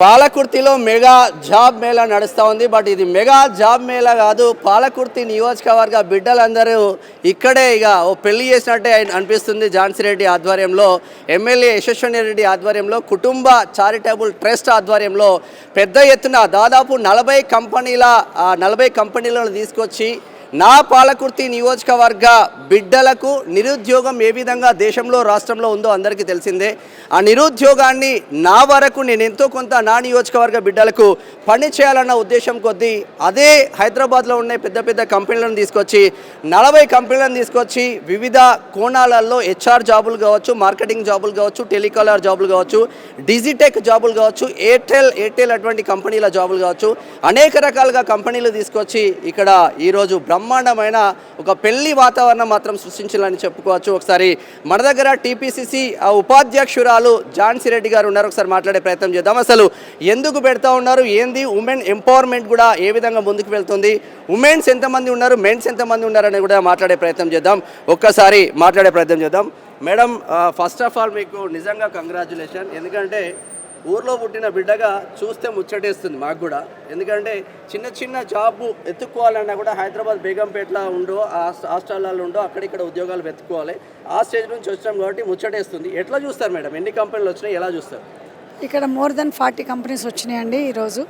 పాలకుర్తిలో mega job Mela నడుస్తూ ఉంది. But ఇది మెగా జాబ్ మేళా కాదు. పాలకుర్తి నియోజకవర్గ బిడ్డలందరూ ఇక్కడే ఓ పెళ్లి చేసినట్టే అనిపిస్తుంది. ఝాన్సీ రెడ్డి ఆధ్వర్యంలో, ఎమ్మెల్యే యశస్విని రెడ్డి ఆధ్వర్యంలో, కుటుంబ చారిటబుల్ ట్రస్ట్ ఆధ్వర్యంలో పెద్ద ఎత్తున దాదాపు 40 కంపెనీలను తీసుకొచ్చి నా పాలకుర్తి నియోజకవర్గ బిడ్డలకు నిరుద్యోగం ఏ విధంగా దేశంలో రాష్ట్రంలో ఉందో అందరికీ తెలిసిందే. ఆ నిరుద్యోగాన్ని నా వరకు నేను ఎంతో కొంత నా నియోజకవర్గ బిడ్డలకు పని చేయాలన్న ఉద్దేశం కొద్దీ అదే హైదరాబాద్లో ఉన్న పెద్ద పెద్ద కంపెనీలను తీసుకొచ్చి 40 కంపెనీలను తీసుకొచ్చి వివిధ కోణాలలో హెచ్ఆర్ జాబులు కావచ్చు, మార్కెటింగ్ జాబులు కావచ్చు, టెలికాలర్ జాబులు కావచ్చు, డిజిటెక్ జాబులు కావచ్చు, ఎయిర్టెల్ అటువంటి కంపెనీల జాబులు కావచ్చు, అనేక రకాలుగా కంపెనీలు తీసుకొచ్చి ఇక్కడ ఈరోజు బ్రహ్మాండమైన ఒక పెళ్లి వాతావరణం మాత్రం సృష్టించాలని చెప్పుకోవచ్చు. ఒకసారి మన దగ్గర టీపీసీసీ ఉపాధ్యక్షురాలు ఝాన్సీ రెడ్డి గారు ఉన్నారు. ఒకసారి మాట్లాడే ప్రయత్నం చేద్దాం. అసలు ఎందుకు పెడతా ఉన్నారు, ఏంది ఉమెన్ ఎంపవర్మెంట్ కూడా ఏ విధంగా ముందుకు వెళ్తుంది, ఉమెన్స్ ఎంతమంది ఉన్నారు, మెన్స్ ఎంతమంది ఉన్నారని కూడా మాట్లాడే ప్రయత్నం చేద్దాం. ఒక్కసారి మాట్లాడే ప్రయత్నం చేద్దాం. మేడం, ఫస్ట్ ఆఫ్ ఆల్ మీకు నిజంగా కంగ్రాచ్యులేషన్. ఎందుకంటే ఊర్లో పుట్టిన బిడ్డగా చూస్తే ముచ్చటేస్తుంది మాకు కూడా. ఎందుకంటే చిన్న చిన్న జాబు ఎత్తుక్కోవాలన్నా కూడా హైదరాబాద్ బేగంపేటలో ఉండో, హాస్టల్లో ఉండో, అక్కడిక్కడ ఉద్యోగాలు వెతుక్కోవాలి. ఆ స్టేజ్ నుంచి వచ్చినాం కాబట్టి ముచ్చటేస్తుంది. ఎట్లా చూస్తారు మేడం, ఎన్ని కంపెనీలు వచ్చినాయి, ఎలా చూస్తారు? ఇక్కడ మోర్ దెన్ 40 కంపెనీస్ వచ్చినాయండి ఈరోజు.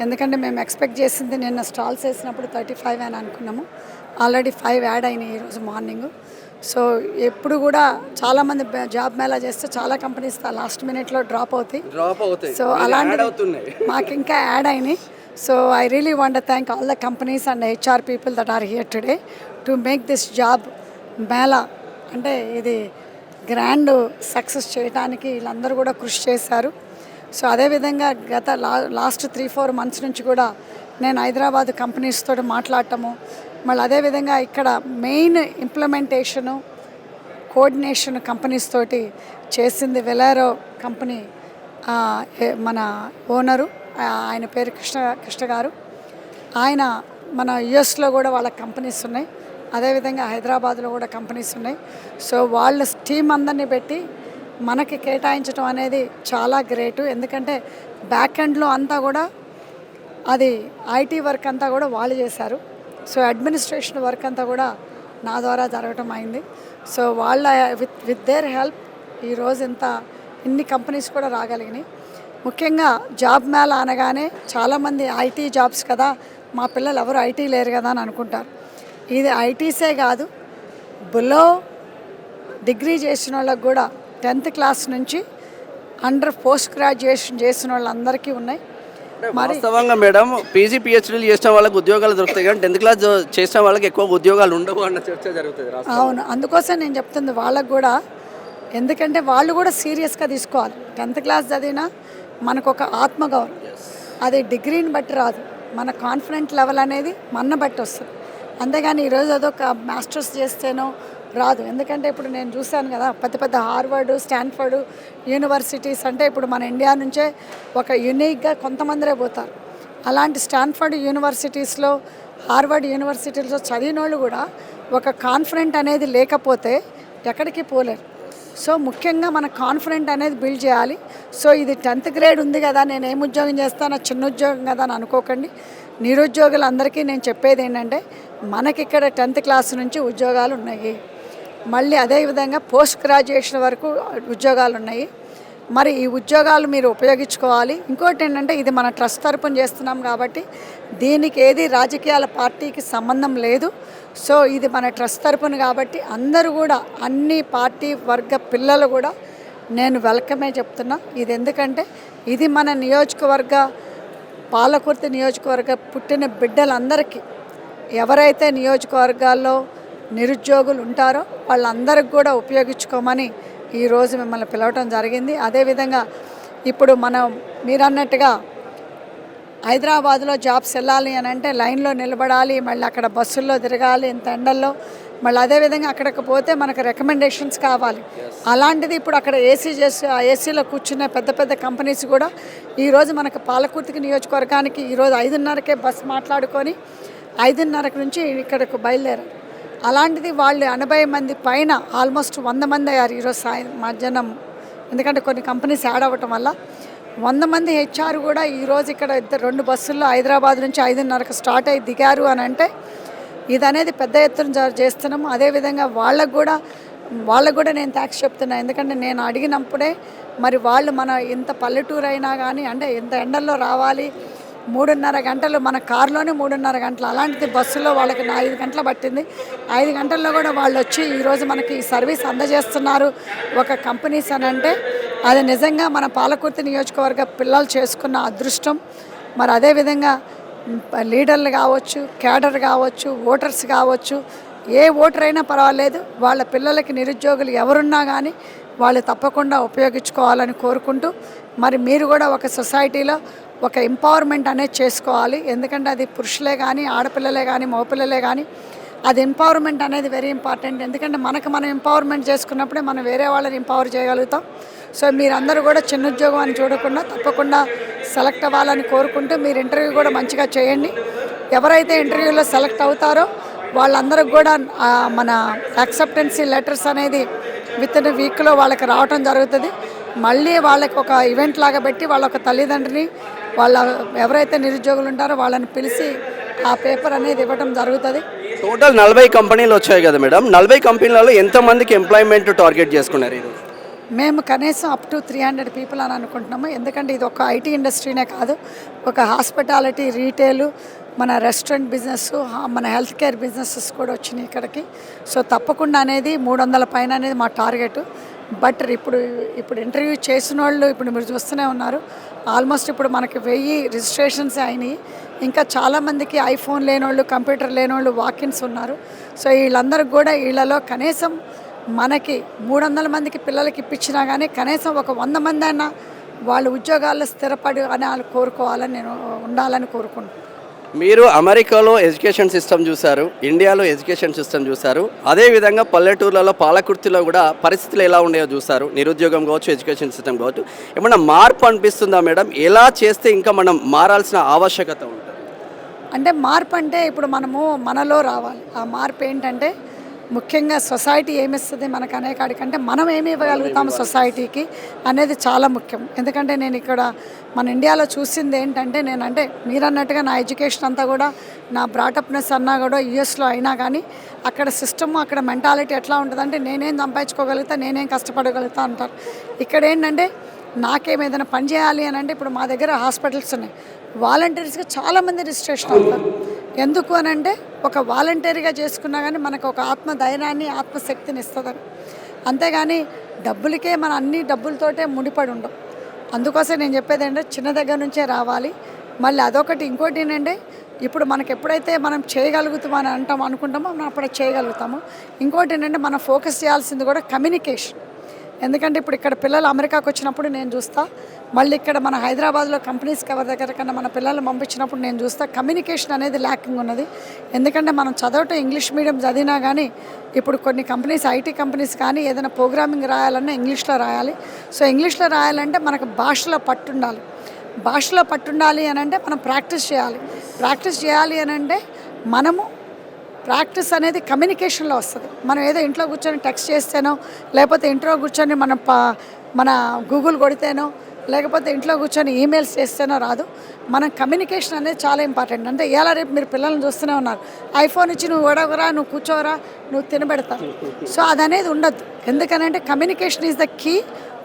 ఎందుకంటే మేము ఎక్స్పెక్ట్ చేసింది నిన్న స్టాల్స్ వేసినప్పుడు 35 అని అనుకున్నాము. ఆల్రెడీ 5 యాడ్ అయినాయి ఈరోజు మార్నింగ్. సో ఎప్పుడు కూడా చాలామంది జాబ్ మేళా చేస్తే చాలా కంపెనీస్ లాస్ట్ మినిట్లో డ్రాప్ అవుతాయి. సో అలాంటి మాకు ఇంకా యాడ్ అయినాయి. So I really want to thank all the companies and HR people that are here today to make this job mela. అంటే ఇది గ్రాండ్ సక్సెస్ చేయడానికి వీళ్ళందరూ కూడా కృషి చేశారు. సో అదేవిధంగా గత లాస్ట్ 3-4 మంత్స్ నుంచి కూడా నేను హైదరాబాద్ కంపెనీస్ తోటి మాట్లాడటము, మళ్ళీ అదేవిధంగా ఇక్కడ మెయిన్ ఇంప్లిమెంటేషను కోఆర్డినేషన్ కంపెనీస్ తోటి చేసింది వెలారో కంపెనీ. మన ఓనరు ఆయన పేరు కృష్ణ గారు. ఆయన మన యుఎస్లో కూడా వాళ్ళ కంపెనీస్ ఉన్నాయి, అదేవిధంగా హైదరాబాద్లో కూడా కంపెనీస్ ఉన్నాయి. సో వాళ్ళ టీం అందరినీ పెట్టి మనకి కేటాయించడం అనేది చాలా గ్రేటు. ఎందుకంటే బ్యాక్ ఎండ్లో అంతా కూడా అది ఐటీ వర్క్ అంతా కూడా వాళ్ళు చేశారు. సో అడ్మినిస్ట్రేషన్ వర్క్ అంతా కూడా నా ద్వారా జరగటం అయింది. సో వాళ్ళ విత్ దేర్ హెల్ప్ ఈరోజు ఇన్ని కంపెనీస్ కూడా రాగలిగినాయి. ముఖ్యంగా జాబ్ మేళా అనగానే చాలామంది ఐటీ జాబ్స్ కదా, మా పిల్లలు ఎవరు ఐటీ లేరు కదా అని అనుకుంటారు. ఇది ఐటీసే కాదు, బిలో డిగ్రీ చేసిన వాళ్ళకి కూడా 10th క్లాస్ నుంచి అండర్ పోస్ట్ గ్రాడ్యుయేషన్ చేసిన వాళ్ళందరికీ ఉన్నాయి. వాస్తవంగా మేడం, పీజీ పిహెచ్డీలు చేసిన వాళ్ళకి ఉద్యోగాలు దొరుకుతాయి, కానీ 10th క్లాస్ చేసిన వాళ్ళకి ఎక్కువ ఉద్యోగాలు ఉండవు అన్న చర్చ జరుగుతుంది. అవును, అందుకోసం నేను చెప్తుంది వాళ్ళకు కూడా. ఎందుకంటే వాళ్ళు కూడా సీరియస్గా తీసుకోవాలి. 10th క్లాస్ చదివినా మనకు ఒక ఆత్మగౌరవం, అది డిగ్రీని బట్టి రాదు, మన కాన్ఫిడెంట్ లెవెల్ అనేది మన బట్టి వస్తుంది. అంతేగాని ఈరోజు అదొక మాస్టర్స్ చేస్తేనో రాదు. ఎందుకంటే ఇప్పుడు నేను చూశాను కదా, పెద్ద హార్వర్డ్, స్టాన్ఫర్డ్ యూనివర్సిటీస్ అంటే ఇప్పుడు మన ఇండియా నుంచే ఒక యూనిక్గా కొంతమందిరే పోతారు. అలాంటి స్టాన్ఫర్డ్ యూనివర్సిటీస్లో, హార్వర్డ్ యూనివర్సిటీస్లో చదివిన వాళ్ళు కూడా ఒక కాన్ఫిడెంట్ అనేది లేకపోతే ఎక్కడికి పోలేరు. సో ముఖ్యంగా మన కాన్ఫిడెంట్ అనేది బిల్డ్ చేయాలి. సో ఇది 10th గ్రేడ్ ఉంది కదా, నేను ఏం ఉద్యోగం చేస్తానో చిన్న ఉద్యోగం కదా అని అనుకోకండి. నిరుద్యోగులందరికీ నేను చెప్పేది ఏంటంటే, మనకి ఇక్కడ 10th క్లాస్ నుంచి ఉద్యోగాలు ఉన్నాయి, మళ్ళీ అదేవిధంగా పోస్ట్ గ్రాడ్యుయేషన్ వరకు ఉద్యోగాలు ఉన్నాయి. మరి ఈ ఉద్యోగాలు మీరు ఉపయోగించుకోవాలి. ఇంకోటి ఏంటంటే, ఇది మన ట్రస్ట్ తరపున చేస్తున్నాం కాబట్టి దీనికి ఏది రాజకీయాల పార్టీకి సంబంధం లేదు. సో ఇది మన ట్రస్ట్ తరపున కాబట్టి అందరూ కూడా, అన్ని పార్టీ వర్గ పిల్లలు కూడా నేను వెల్కమే చెప్తున్నా. ఇది ఎందుకంటే ఇది మన నియోజకవర్గ, పాలకుర్తి నియోజకవర్గ పుట్టిన బిడ్డలందరికీ, ఎవరైతే నియోజకవర్గాల్లో నిరుద్యోగులు ఉంటారో వాళ్ళందరికి కూడా ఉపయోగించుకోమని ఈరోజు మిమ్మల్ని పిలవటం జరిగింది. అదేవిధంగా ఇప్పుడు మీరు అన్నట్టుగా హైదరాబాద్లో జాబ్స్ వెళ్ళాలి అని అంటే లైన్లో నిలబడాలి, మళ్ళీ అక్కడ బస్సుల్లో తిరగాలి ఇంత ఎండల్లో, మళ్ళీ అదేవిధంగా అక్కడికి పోతే మనకు రికమెండేషన్స్ కావాలి. అలాంటిది ఇప్పుడు అక్కడ ఏసీ చేసి ఆ ఏసీలో కూర్చునే పెద్ద కంపెనీస్ కూడా ఈరోజు మనకు పాలకుర్తికి నియోజకవర్గానికి ఈరోజు 5:30కే బస్ మాట్లాడుకొని 5:30 నుంచి ఇక్కడకు బయలుదేరారు. అలాంటిది వాళ్ళు 80 మంది పైన, ఆల్మోస్ట్ 100 మంది అయ్యారు ఈరోజు మధ్యాహ్నం. ఎందుకంటే కొన్ని కంపెనీస్ యాడ్ అవ్వటం వల్ల 100 మంది హెచ్ఆర్ కూడా ఈరోజు ఇక్కడ 2 బస్సుల్లో హైదరాబాద్ నుంచి 5:30కి స్టార్ట్ అయ్యి దిగారు అని అంటే ఇది అనేది పెద్ద ఎత్తున చేస్తున్నాము. అదేవిధంగా వాళ్ళకు కూడా నేను థ్యాంక్స్ చెప్తున్నాను. ఎందుకంటే నేను అడిగినప్పుడే మరి వాళ్ళు మన ఇంత పల్లెటూరు అయినా కానీ అంటే ఇంత ఎండల్లో రావాలి 3:30 గంటలు మన కారులోనే 3:30 గంటలు, అలాంటిది బస్సులో వాళ్ళకి 5 గంటలు పట్టింది. 5 గంటల్లో కూడా వాళ్ళు వచ్చి ఈరోజు మనకి ఈ సర్వీస్ అందజేస్తున్నారు ఒక కంపెనీస్ అని అంటే అది నిజంగా మన పాలకుర్తి నియోజకవర్గ పిల్లలు చేసుకున్న అదృష్టం. మరి అదేవిధంగా లీడర్లు కావచ్చు, క్యాడర్ కావచ్చు, ఓటర్స్ కావచ్చు, ఏ ఓటర్ అయినా పర్వాలేదు వాళ్ళ పిల్లలకి నిరుద్యోగులు ఎవరున్నా కానీ వాళ్ళు తప్పకుండా ఉపయోగించుకోవాలని కోరుకుంటూ మరి మీరు కూడా ఒక సొసైటీలో ఒక ఎంపవర్మెంట్ అనేది చేసుకోవాలి. ఎందుకంటే అది పురుషులే కానీ ఆడపిల్లలే కానీ మగపిల్లలే కానీ అది ఎంపవర్మెంట్ అనేది వెరీ ఇంపార్టెంట్. ఎందుకంటే మనం ఎంపవర్మెంట్ చేసుకున్నప్పుడే మనం వేరే వాళ్ళని ఎంపవర్ చేయగలుగుతాం. సో మీరందరూ కూడా చిన్న ఉద్యోగం అని చూడకుండా తప్పకుండా సెలెక్ట్ అవ్వాలని కోరుకుంటూ మీరు ఇంటర్వ్యూ కూడా మంచిగా చేయండి. ఎవరైతే ఇంటర్వ్యూలో సెలెక్ట్ అవుతారో వాళ్ళందరికి కూడా మన యాక్సెప్టెన్సీ లెటర్స్ అనేది వితిన్ వీక్లో వాళ్ళకి రావటం జరుగుతుంది. మళ్ళీ వాళ్ళకి ఒక ఈవెంట్ లాగా పెట్టి వాళ్ళ ఒక తల్లిదండ్రిని వాళ్ళ ఎవరైతే నిరుద్యోగులు ఉంటారో వాళ్ళని పిలిచి ఆ పేపర్ అనేది ఇవ్వడం జరుగుతుంది. టోటల్ 40 కంపెనీలు వచ్చాయి కదా మేడం, 40 కంపెనీలలో ఎంతమందికి ఎంప్లాయ్మెంట్ టార్గెట్ చేసుకున్నారు ఈరోజు? మేము కనీసం అప్ టు 300 పీపుల్ అని అనుకుంటున్నాము. ఎందుకంటే ఇది ఒక ఐటీ ఇండస్ట్రీనే కాదు, ఒక హాస్పిటాలిటీ, రీటైలు, మన రెస్టారెంట్ బిజినెస్, మన హెల్త్ కేర్ బిజినెసెస్ కూడా వచ్చినాయి ఇక్కడికి. సో తప్పకుండా అనేది 300 పైన అనేది మా టార్గెట్. బట్ ఇప్పుడు ఇంటర్వ్యూ చేసిన వాళ్ళు ఇప్పుడు మీరు చూస్తూనే ఉన్నారు. ఆల్మోస్ట్ ఇప్పుడు మనకి 1000 రిజిస్ట్రేషన్స్ అయినాయి. ఇంకా చాలామందికి ఐఫోన్ లేనోళ్ళు, కంప్యూటర్ లేనోళ్ళు వాకిన్స్ ఉన్నారు. సో వీళ్ళందరికీ కూడా వీళ్ళలో కనీసం మనకి 300 మందికి పిల్లలకి ఇప్పించినా కానీ కనీసం ఒక 100 మంది అయినా వాళ్ళు ఉద్యోగాల్లో స్థిరపడి అని వాళ్ళు కోరుకోవాలని నేను ఉండాలని కోరుకుంటున్నాను. మీరు అమెరికాలో ఎడ్యుకేషన్ సిస్టమ్ చూశారు, ఇండియాలో ఎడ్యుకేషన్ సిస్టమ్ చూశారు, అదేవిధంగా పల్లెటూర్లలో పాలకుర్తిలో కూడా పరిస్థితులు ఎలా ఉండేవో చూశారు. నిరుద్యోగం కావచ్చు, ఎడ్యుకేషన్ సిస్టమ్ కావచ్చు. ఏమన్నా మార్పు అనిపిస్తుందా మేడం? ఎలా చేస్తే ఇంకా మనం మారాల్సిన ఆవశ్యకత ఉంటుంది? అంటే మార్పు అంటే ఇప్పుడు మనలో రావాలి. ఆ మార్పు ఏంటంటే ముఖ్యంగా సొసైటీ ఏమిస్తుంది మనకు అనే కాడికంటే మనం ఏమి ఇవ్వగలుగుతాం సొసైటీకి అనేది చాలా ముఖ్యం. ఎందుకంటే నేను ఇక్కడ మన ఇండియాలో చూసింది ఏంటంటే అంటే మీరు అన్నట్టుగా నా ఎడ్యుకేషన్ అంతా కూడా నా బ్రాటప్నెస్ అన్నా కూడా యూఎస్లో అయినా కానీ అక్కడ సిస్టమ్, అక్కడ మెంటాలిటీ ఎట్లా ఉంటుందంటే నేనేం సంపాదించుకోగలుగుతా, నేనేం కష్టపడగలుగుతా అంటారు. ఇక్కడ ఏంటంటే నాకేం ఏదైనా పని చేయాలి అని అంటే ఇప్పుడు మా దగ్గర హాస్పిటల్స్ ఉన్నాయి, వాలంటీర్స్గా చాలామంది రిజిస్ట్రేషన్ అవుతారు. ఎందుకు అని అంటే ఒక వాలంటీర్గా చేసుకున్నా కానీ మనకు ఒక ఆత్మధైర్యాన్ని, ఆత్మశక్తిని ఇస్తుందని. అంతేగాని డబ్బులకే మన అన్ని డబ్బులతోటే ముడిపడి ఉండవు. అందుకోసం నేను చెప్పేది ఏంటంటే చిన్న దగ్గర నుంచే రావాలి. మళ్ళీ అదొకటి. ఇంకోటి ఏంటంటే ఇప్పుడు మనకు ఎప్పుడైతే మనం చేయగలుగుతామని అనుకుంటామో మనం అప్పుడే చేయగలుగుతాము. ఇంకోటి ఏంటంటే మనం ఫోకస్ చేయాల్సింది కూడా కమ్యూనికేషన్. ఎందుకంటే ఇప్పుడు ఇక్కడ పిల్లలు అమెరికాకు వచ్చినప్పుడు నేను చూస్తా, మళ్ళీ ఇక్కడ మన హైదరాబాద్లో కంపెనీస్కి ఎవరి దగ్గర కన్నా మన పిల్లలు పంపించినప్పుడు నేను చూస్తా కమ్యూనికేషన్ అనేది ల్యాకింగ్ ఉన్నది. ఎందుకంటే మనం చదవటం ఇంగ్లీష్ మీడియం చదివినా కానీ ఇప్పుడు కొన్ని కంపెనీస్, ఐటీ కంపెనీస్ కానీ ఏదైనా ప్రోగ్రామింగ్ రాయాలన్నా ఇంగ్లీష్లో రాయాలి. సో ఇంగ్లీష్లో రాయాలంటే మనకు భాషలో పట్టుండాలి. భాషలో పట్టుండాలి అని అంటే మనం ప్రాక్టీస్ చేయాలి. ప్రాక్టీస్ చేయాలి అని అంటే మనము ప్రాక్టీస్ అనేది కమ్యూనికేషన్లో వస్తుంది. మనం ఏదో ఇంట్లో కూర్చొని టెక్స్ట్ చేస్తేనో, లేకపోతే ఇంట్లో కూర్చొని మన గూగుల్ కొడితేనో, లేకపోతే ఇంట్లో కూర్చొని ఈమెయిల్స్ చేస్తేనో రాదు. మనం కమ్యూనికేషన్ అనేది చాలా ఇంపార్టెంట్. అంటే ఇలా రేపు మీరు పిల్లల్ని చూస్తూనే ఉన్నారు, ఐఫోన్ ఇచ్చి నువ్వు వడవరా, నువ్వు కూర్చోరా, నువ్వు తినబెడతావు. సో అదనేది ఉండద్దు. ఎందుకనంటే communication is the key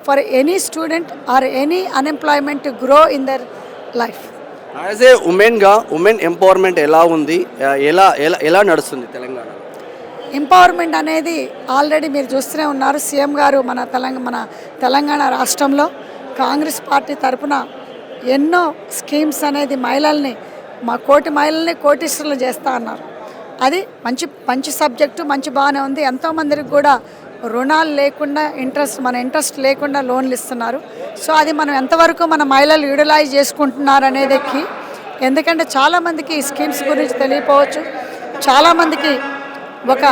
for any student or any unemployment to grow in their life. As a women empowerment ఎలా ఉంది, ఎలా ఎలా ఎలా నడుస్తుంది తెలంగాణ? ఎంపవర్మెంట్ అనేది ఆల్రెడీ మీరు చూస్తూనే ఉన్నారు. సీఎం గారు మన తెలంగాణ రాష్ట్రంలో కాంగ్రెస్ పార్టీ తరఫున ఎన్నో స్కీమ్స్ అనేది మా కోటి మహిళల్ని కోటీశ్వరులు చేస్తా అన్నారు. అది మంచి సబ్జెక్టు, బాగానే ఉంది. ఎంతోమందికి కూడా రుణాలు లేకుండా ఇంట్రెస్ట్ లేకుండా లోన్లు ఇస్తున్నారు. సో అది మనం ఎంతవరకు మన మహిళలు యూటిలైజ్ చేసుకుంటున్నారు అనేది ఎక్కి. ఎందుకంటే చాలామందికి ఈ స్కీమ్స్ గురించి తెలియపోవచ్చు, చాలామందికి ఒక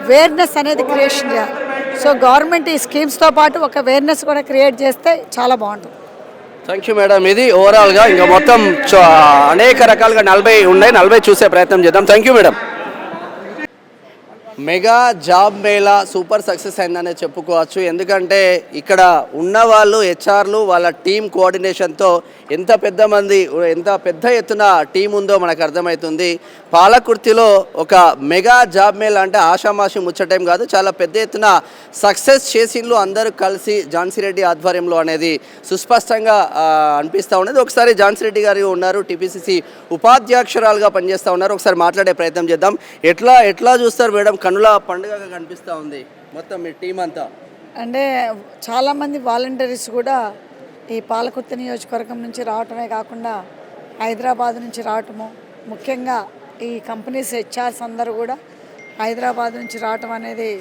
అవేర్నెస్ అనేది క్రియేషన్ చేయాలి. సో గవర్నమెంట్ ఈ స్కీమ్స్తో పాటు ఒక అవేర్నెస్ కూడా క్రియేట్ చేస్తే చాలా బాగుంటుంది. Thank you madam. ఇది ఓవరాల్గా ఇంకా మొత్తం అనేక రకాలుగా 40 ఉన్నాయి, 40 చూసే ప్రయత్నం చేద్దాం. Thank you madam. Mega job mela super success అయిందనే చెప్పుకోవచ్చు. ఎందుకంటే ఇక్కడ ఉన్న వాళ్ళు హెచ్ఆర్లు వాళ్ళ టీం కోఆర్డినేషన్తో ఎంత పెద్ద ఎత్తున టీం ఉందో మనకు అర్థమవుతుంది. పాలకుర్తిలో ఒక మెగా జాబ్ మేళా అంటే ఆషామాషి ముచ్చటేం కాదు, చాలా పెద్ద ఎత్తున సక్సెస్ చేసిండ్రు అందరూ కలిసి ఝాన్సీ రెడ్డి ఆధ్వర్యంలో అనేది సుస్పష్టంగా అనిపిస్తూ ఉన్నది. ఒకసారి ఝాన్సీ రెడ్డి గారు ఉన్నారు, టీపీసీసీ ఉపాధ్యక్షురాలుగా పనిచేస్తూ ఉన్నారు. ఒకసారి మాట్లాడే ప్రయత్నం చేద్దాం. ఎట్లా చూస్తారు మేడం, కనుల పండుగగా కనిపిస్తూ ఉంది మొత్తం మీ టీం అంతా? అంటే చాలామంది వాలంటీర్స్ కూడా ఈ పాలకుర్తి నియోజకవర్గం నుంచి రావటమే కాకుండా హైదరాబాద్ నుంచి రావటము, ముఖ్యంగా ఈ కంపెనీస్ హెచ్ఆర్స్ అందరూ కూడా హైదరాబాద్ నుంచి రావటం అనేది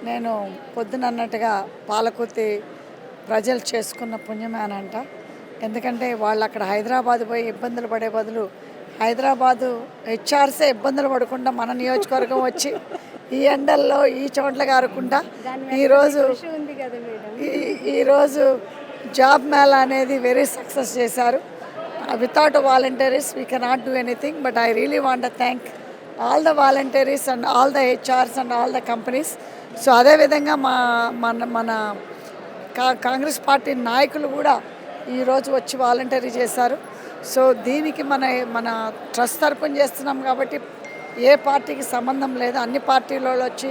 నేను పొద్దున అన్నట్టుగా పాలకుర్తి ప్రజలు చేసుకున్న పుణ్యమే అని అంట. ఎందుకంటే వాళ్ళు అక్కడ హైదరాబాద్ పోయి ఇబ్బందులు పడే బదులు హైదరాబాదు హెచ్ఆర్సే ఇబ్బందులు పడకుండా మన నియోజకవర్గం వచ్చి ఈ ఎండల్లో ఈ చోట్ల గారుకుంటా ఈరోజు జాబ్ మేళా అనేది వెరీ సక్సెస్ చేశారు. Without volunteers we cannot do anything, but I really want to thank all the volunteers and all the HRs and all the companies. So అదేవిధంగా మన కాంగ్రెస్ పార్టీ నాయకులు కూడా ఈరోజు వచ్చి వాలంటీర్ చేశారు. సో దీనికి మన ట్రస్ట్ తరపున చేస్తున్నాం కాబట్టి ఏ పార్టీకి సంబంధం లేదు, అన్ని పార్టీలలో వచ్చి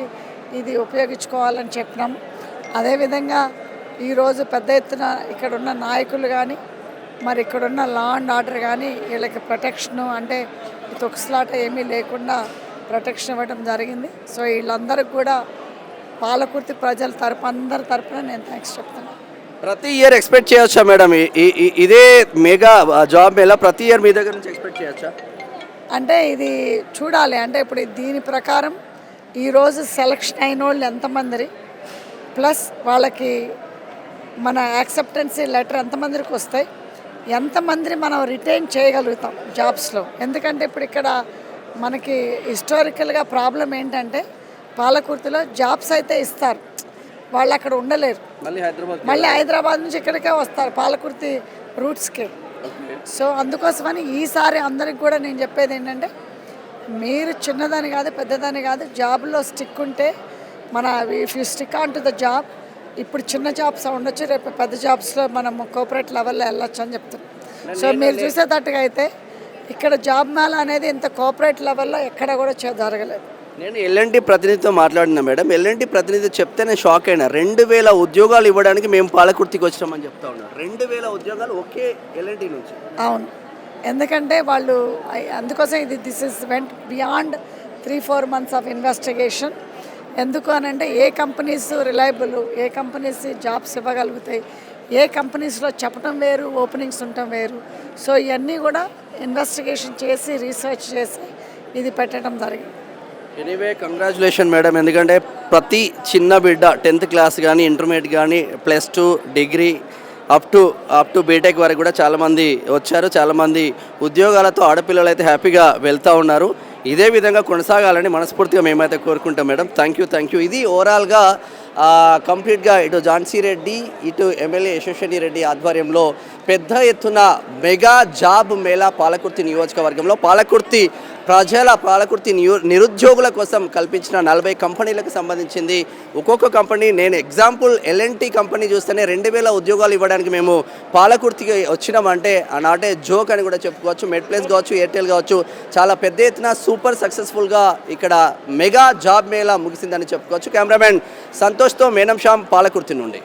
ఇది ఉపయోగించుకోవాలని చెప్పినాం. అదేవిధంగా ఈరోజు పెద్ద ఎత్తున ఇక్కడున్న నాయకులు కానీ మరి ఇక్కడున్న లా అండ్ ఆర్డర్ కానీ వీళ్ళకి ప్రొటెక్షను అంటే తొక్కిసలాట ఏమీ లేకుండా ప్రొటెక్షన్ ఇవ్వడం జరిగింది. సో వీళ్ళందరికీ కూడా పాలకుర్తి ప్రజల అందరి తరపున నేను థ్యాంక్స్ చెప్తున్నాను. ప్రతి ఇయర్ ఎక్స్పెక్ట్ చేయొచ్చా మేడం ఇదే మెగా జాబ్ మేళా ప్రతి ఇయర్ మీ దగ్గర నుంచి ఎక్స్పెక్ట్ చేయొచ్చా? అంటే ఇది చూడాలి. అంటే ఇప్పుడు దీని ప్రకారం ఈరోజు సెలక్షన్ అయిన వాళ్ళు ఎంతమంది ప్లస్ వాళ్ళకి మన యాక్సెప్టెన్సీ లెటర్ ఎంతమందికి వస్తాయి, ఎంతమందిని మనం రిటైన్ చేయగలుగుతాం జాబ్స్లో. ఎందుకంటే ఇప్పుడు ఇక్కడ మనకి హిస్టారికల్గా ప్రాబ్లం ఏంటంటే పాలకుర్తిలో జాబ్స్ అయితే ఇస్తారు, వాళ్ళు అక్కడ ఉండలేరు, మళ్ళీ హైదరాబాద్ నుంచి ఇక్కడికే వస్తారు పాలకుర్తి రూట్స్కి. సో అందుకోసమని ఈసారి అందరికి కూడా నేను చెప్పేది ఏంటంటే మీరు చిన్నదని కాదు పెద్దదని కాదు, జాబ్లో స్టిక్ ఉంటే మన if you stick on to the job, ఇప్పుడు చిన్న జాబ్స్ ఉండొచ్చు, రేపు పెద్ద జాబ్స్లో మనం కోఆపరేట్ లెవెల్లో వెళ్ళొచ్చు అని చెప్తున్నాం. సో మీరు చూసేటట్టుగా అయితే ఇక్కడ జాబ్ మేళా అనేది ఇంత కోఆపరేట్ లెవెల్లో ఎక్కడ కూడా జరగలేదు. నేను ఎల్ఎన్టీ ప్రతినిధితో మాట్లాడినా మేడం, ఎల్ఎన్టీ ప్రతినిధి చెప్తే నేను షాక్ అయినా. 2000 ఉద్యోగాలు ఇవ్వడానికి మేము పాలకుర్తికి వచ్చామని చెప్తా ఉన్నారు. 2000 ఉద్యోగాలు ఒకే ఎల్ఎన్టీ నుంచి. అవును, ఎందుకంటే వాళ్ళు అందుకోసం this is vent beyond 3-4 months of investigation. ఎందుకు అనంటే ఏ కంపెనీస్ రిలయబుల్, ఏ కంపెనీస్ జాబ్స్ ఇవ్వగలుగుతాయి, ఏ కంపెనీస్లో చెప్పడం వేరు ఓపెనింగ్స్ ఉండటం వేరు. సో ఇవన్నీ కూడా ఇన్వెస్టిగేషన్ చేసి రీసెర్చ్ చేసి ఇది పెట్టడం జరిగింది. ఎనీవే కంగ్రాచులేషన్ మేడం, ఎందుకంటే ప్రతి చిన్న బిడ్డ 10th క్లాస్ కానీ ఇంటర్మీడియట్ కానీ +2 డిగ్రీ అప్ టు బీటెక్ వరకు కూడా చాలామంది వచ్చారు. చాలామంది ఉద్యోగాలతో ఆడపిల్లలు అయితే హ్యాపీగా వెళ్తూ ఉన్నారు. ఇదే విధంగా కొనసాగాలని మనస్ఫూర్తిగా మేమైతే కోరుకుంటాం మేడం. Thank you. ఇది ఓవరాల్గా కంప్లీట్గా ఇటు ఝాన్సీ రెడ్డి ఇటు ఎమ్మెల్యే యశస్విని రెడ్డి ఆధ్వర్యంలో పెద్ద ఎత్తున మెగా జాబ్ మేళా పాలకుర్తి నియోజకవర్గంలో పాలకుర్తి నిరుద్యోగుల కోసం కల్పించిన 40 కంపెనీలకు సంబంధించింది. ఒక్కొక్క కంపెనీ నేను ఎగ్జాంపుల్ ఎల్ఎన్టీ కంపెనీ చూస్తేనే 2000 ఉద్యోగాలు ఇవ్వడానికి మేము పాలకుర్తికి వచ్చినామంటే నాటే జోక్ అని కూడా చెప్పుకోవచ్చు. మెడ్ప్లేస్ కావచ్చు, ఎయిర్టెల్ కావచ్చు, చాలా పెద్ద ఎత్తున సూపర్ సక్సెస్ఫుల్గా ఇక్కడ మెగా జాబ్ మేళా ముగిసిందని చెప్పుకోవచ్చు. కెమెరామెన్ సంతోష్తో మేనం శ్యామ్, పాలకుర్తి నుండి.